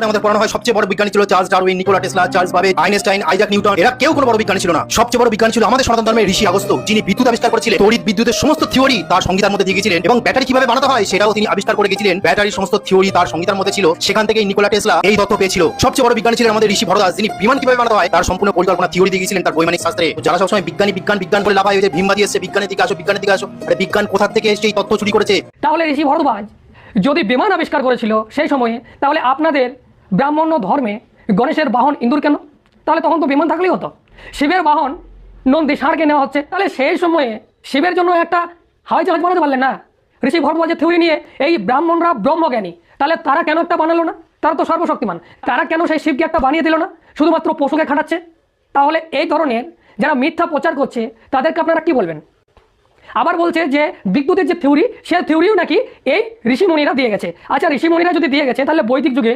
আমাদের পড়ানো হয় সবচেয়ে বড় বিজ্ঞানী ছিল Charles Darwin, Nikola Tesla, Charles Babbage, Einstein, Isaac Newton. এরা কেউ কোনো বড় বিজ্ঞানী ছিল না। সবচেয়ে বড় বিজ্ঞানী ছিল আমাদের সনাতন ধর্মের ঋষি আগস্ত্য, যিনি বিদ্যুৎ আবিষ্কার করেছিলেন। তড়িৎ বিদ্যুতের সমস্ত থিওরি তার সংগীতার মধ্যে দিয়ে গেছিলেন এবং ব্যাটারি কিভাবে বানাতে হয় সেটাও তিনি আবিষ্কার করে গেছিলেন। ব্যাটারির সমস্ত থিওরি তার সংগীতার মধ্যে ছিল। সেখান থেকেই নিকোলা টেসলা এই তত্ত্ব পেয়েছিল। সবচেয়ে বড় বিজ্ঞানী ছিলেন আমাদের ঋষি ভরদ্বাজ, যিনি বিমান কিভাবে বানাতে হয় তার সম্পূর্ণ পরিকল্পনা থিওরি দিয়ে গেছিলেন তার বৈমানিক শাস্ত্রে। যারা সবসময় বিজ্ঞানী বিজ্ঞান বিজ্ঞান করে লাফায় যে ভীমবাদী এসে বিজ্ঞানের দিকে আসো, বিজ্ঞানের দিকে আসো, আরে বিজ্ঞান কোথা থেকে এসে এই তত্ত্ব চুরি করেছে? তাহলে ঋষি ভরদ্বাজ যদি বিমান আবিষ্কার করেছিল সেই সময়ে, তাহলে আপনাদের ব্রাহ্মণ্য ধর্মে গণেশের বাহন ইন্দুর কেন? তাহলে তখন তো বিমান থাকলেই হতো। শিবের বাহন নন্দী ষাঁড়কে নেওয়া হচ্ছে, তাহলে সেই সময়ে শিবের জন্য একটা হাওয়াই জাহাজ বানাতে পারলেন না? ঋষি ভরদ্বাজের থিওরি নিয়ে এই ব্রাহ্মণরা ব্রহ্মজ্ঞানী, তাহলে তারা কেন একটা বানালো না? তারা তো সর্বশক্তিমান, তারা কেন সেই শিবকে একটা বানিয়ে দিল না? শুধুমাত্র পশুকে খাটাচ্ছে। তাহলে এই ধরনের যারা মিথ্যা প্রচার করছে তাদেরকে আপনারা কি বলবেন? আবার বলছে যে বিদ্যুতের যে থিওরি, সে থিওরিও নাকি এই ঋষিমুনিরা দিয়ে গেছে। আচ্ছা, ঋষিমুনিরা যদি দিয়ে গেছে তাহলে বৈদিক যুগে